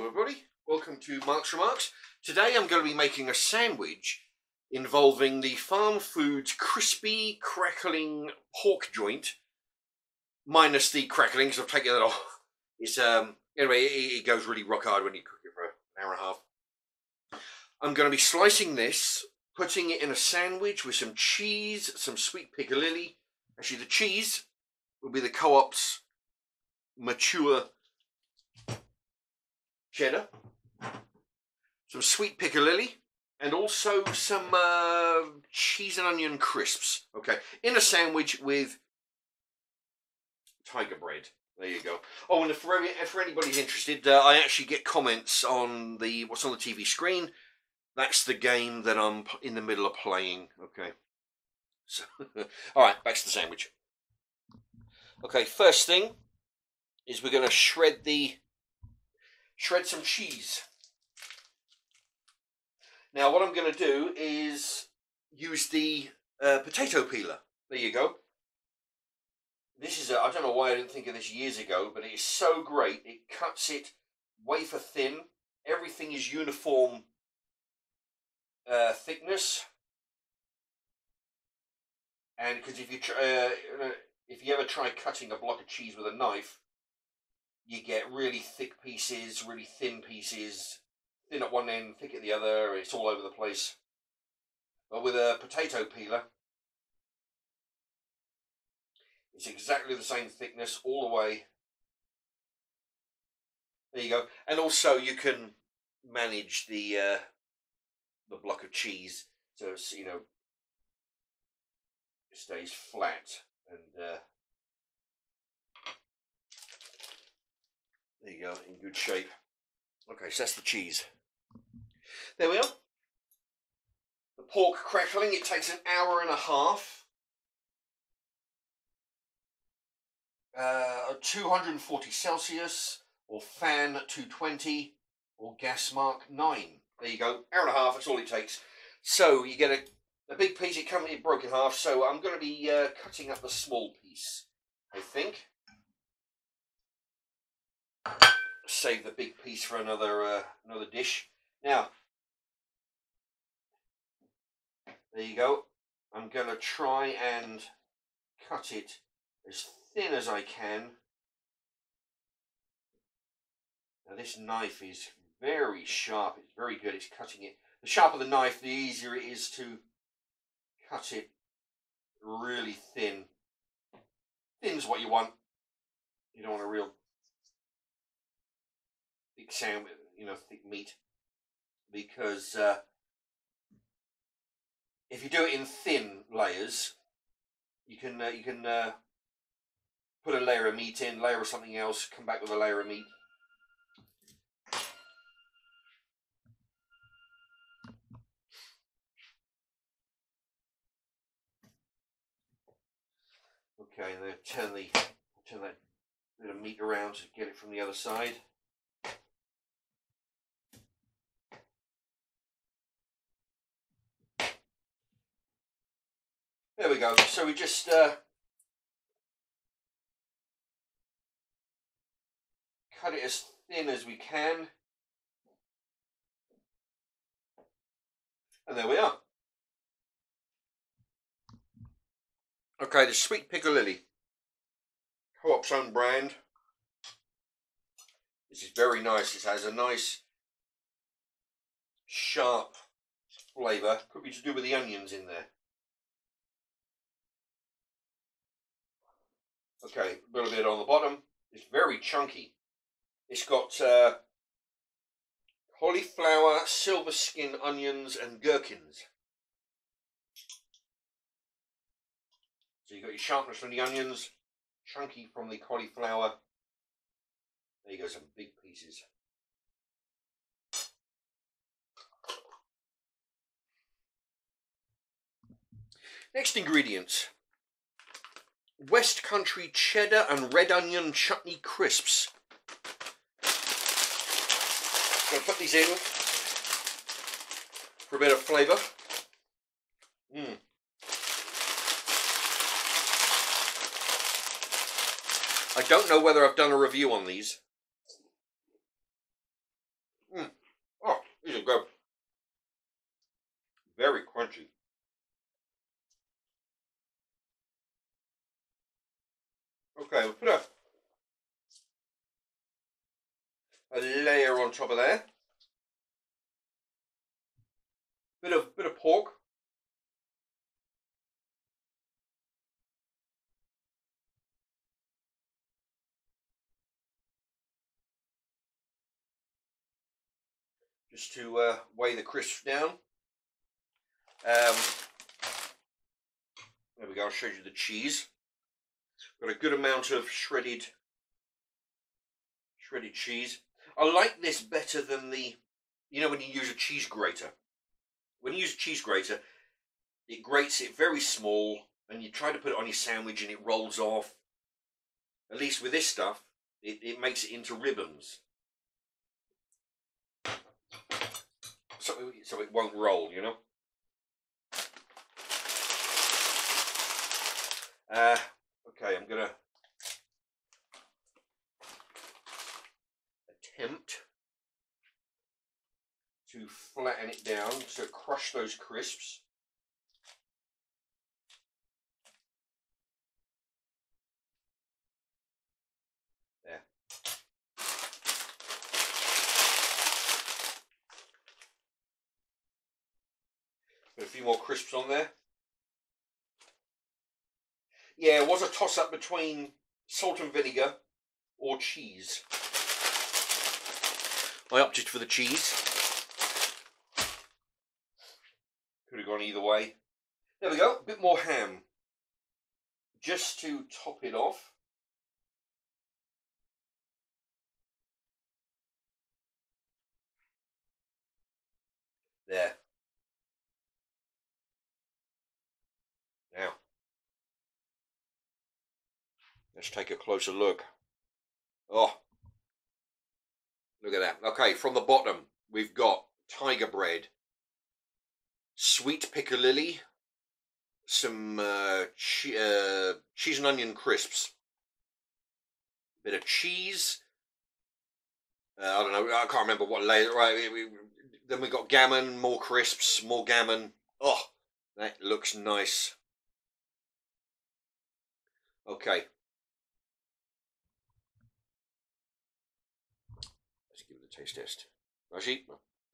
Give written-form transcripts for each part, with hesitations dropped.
Hello everybody, welcome to Mark's Remarks. Today I'm going to be making a sandwich involving the Farm Foods crispy crackling pork joint, minus the crackling because I've taken it off. It's anyway, it goes really rock hard when you cook it for an hour and a half. I'm going to be slicing this, putting it in a sandwich with some cheese, some sweet piccalilli. Actually, the cheese will be the Co-op's mature cheddar, some sweet piccalilli, and also some cheese and onion crisps. Okay, in a sandwich with tiger bread. There you go. Oh, and for anybody's interested, I actually get comments on what's on the TV screen. That's the game that I'm in the middle of playing. Okay. So, all right, back to the sandwich. Okay, first thing is we're going to shred some cheese. Now what I'm going to do is use the potato peeler. There you go. This is I don't know why I didn't think of this years ago, but it is so great. It cuts it wafer thin. Everything is uniform thickness. And because if you ever try cutting a block of cheese with a knife, you get really thick pieces, really thin pieces, thin at one end, thick at the other. It's all over the place. But with a potato peeler, it's exactly the same thickness all the way. There you go. And also you can manage the block of cheese so it's, it stays flat and there you go, in good shape. Okay, so that's the cheese. There we are. The pork crackling, it takes an hour and a half. 240 Celsius, or fan 220, or gas mark 9. There you go, hour and a half, that's all it takes. So you get a big piece, it broke in half, so I'm going to be cutting up the small piece, I think. Save the big piece for another dish. Now, there you go. I'm going to try and cut it as thin as I can. Now this knife is very sharp. It's very good. It's cutting it. The sharper the knife, the easier it is to cut it really thin. Thin's what you want. You don't want a real thick sandwich, thick meat, because if you do it in thin layers, you can put a layer of meat in, layer of something else, come back with a layer of meat. Okay, and then turn that bit of meat around to get it from the other side. There we go. So we just cut it as thin as we can. And there we are. Okay, the sweet piccalilli, Co-op's own brand. This is very nice. It has a nice sharp flavour. Could be to do with the onions in there. Okay, a little bit on the bottom. It's very chunky. It's got cauliflower, silver skin onions and gherkins. So you've got your sharpness from the onions, chunky from the cauliflower. There you go, some big pieces. Next ingredients. West Country cheddar and red onion chutney crisps. I'm going to put these in for a bit of flavour. I don't know whether I've done a review on these. Very crunchy. Okay, we'll put a layer on top of there. Bit of pork. Just to weigh the crisps down. There we go, I'll show you the cheese. Got a good amount of shredded cheese. I like this better than the, you know, when you use a cheese grater. When you use a cheese grater, it grates it very small, and you try to put it on your sandwich and it rolls off. At least with this stuff, it makes it into ribbons. So it won't roll, you know. Okay, I'm gonna attempt to flatten it down to crush those crisps. There. Put a few more crisps on there. Yeah, it was a toss-up between salt and vinegar or cheese. I opted for the cheese. Could have gone either way. There we go, a bit more ham. Just to top it off. There. Now, let's take a closer look. Oh, look at that. Okay, from the bottom, we've got tiger bread, sweet piccalilli, some cheese and onion crisps, bit of cheese. I don't know, I can't remember what layer. Right, then we got gammon, more crisps, more gammon. Oh, that looks nice. Okay. Let's give it a taste test. Actually,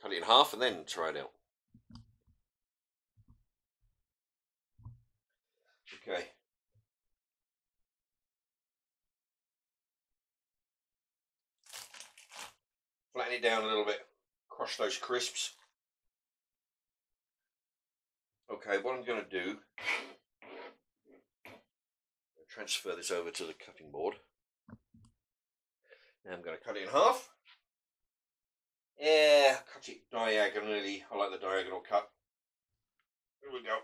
cut it in half and then try it out. Okay. Flatten it down a little bit. Crush those crisps. Okay, what I'm going to do, transfer this over to the cutting board. Now I'm going to cut it in half. Yeah, cut it diagonally. I like the diagonal cut. Here we go.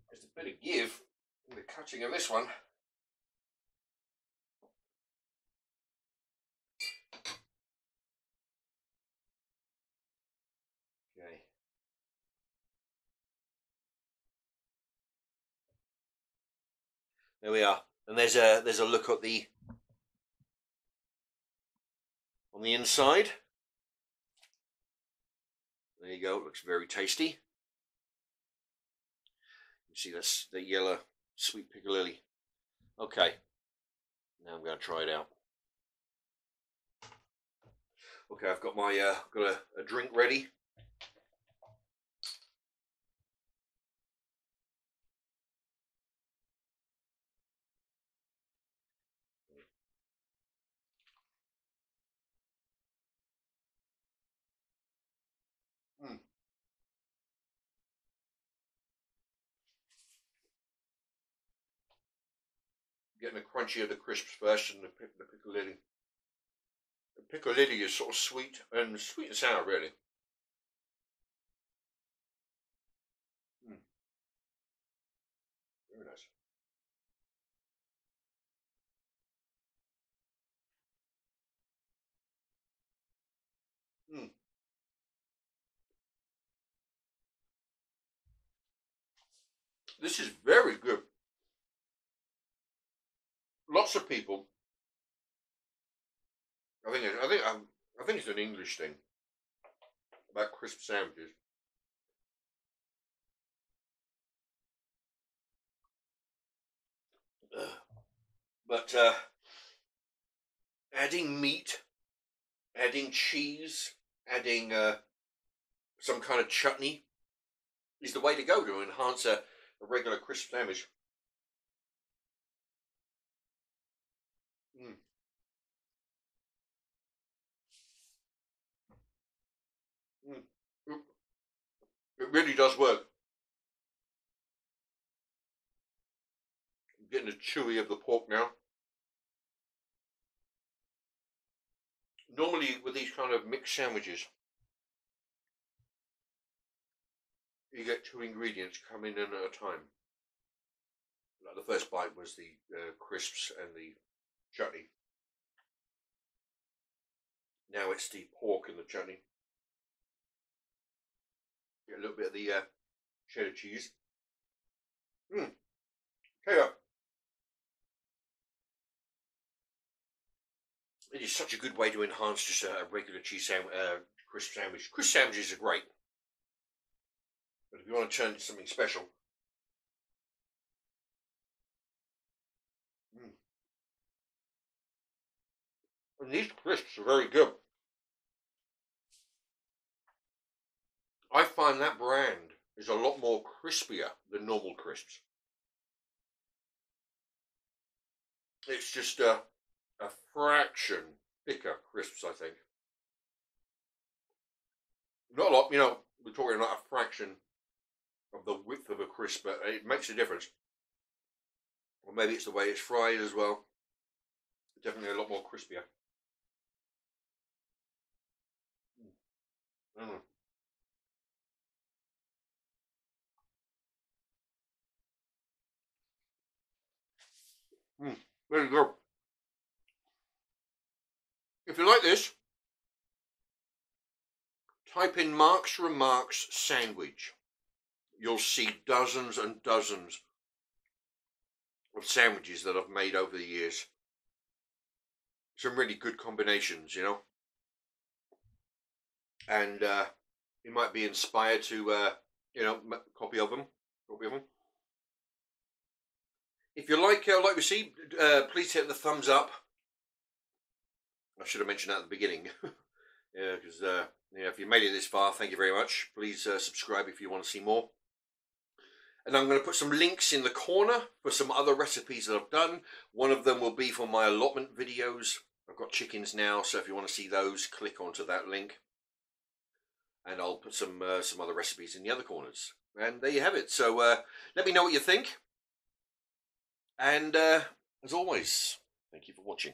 There's a bit of give in the cutting of this one. Okay. There we are. And there's a look at the on the inside. There you go, it looks very tasty. You see that's the yellow sweet piccalilli. Okay, now I'm going to try it out. Okay, I've got my got a drink ready. Getting the crunchy of the crisps first and the piccalilli. The piccalilli is sort of sweet and sour, really. Very nice. This is very good. Lots of people. I think it's an English thing. about crisp sandwiches. But adding meat, adding cheese, adding some kind of chutney is the way to go to enhance a regular crisp sandwich. Mm. Mm. It really does work. I'm getting the chewy of the pork now. Normally with these kind of mixed sandwiches, you get two ingredients coming in at a time. Like the first bite was the crisps and the chutney. Now it's the pork and the chutney. Get a little bit of the cheddar cheese. Cheddar. It is such a good way to enhance just a regular cheese crisp sandwich. Crisp sandwiches are great, but if you want to turn it into something special, and these crisps are very good. I find that brand is a lot more crispier than normal crisps. It's just a fraction thicker crisps, I think. Not a lot, you know, we're talking about a fraction of the width of a crisp, but it makes a difference. Or maybe it's the way it's fried as well. Definitely a lot more crispier. Very good. If you like this, type in Mark's Remarks sandwich. You'll see dozens and dozens of sandwiches that I've made over the years. Some really good combinations, you know. And you might be inspired to, you know, copy of them. If you like we see, please hit the thumbs up. I should have mentioned that at the beginning. Yeah, because yeah, if you made it this far, thank you very much. Please subscribe if you want to see more. And I'm going to put some links in the corner for some other recipes that I've done. One of them will be for my allotment videos. I've got chickens now, so if you want to see those, click onto that link. And I'll put some other recipes in the other corners. And there you have it. So let me know what you think. And as always, thank you for watching.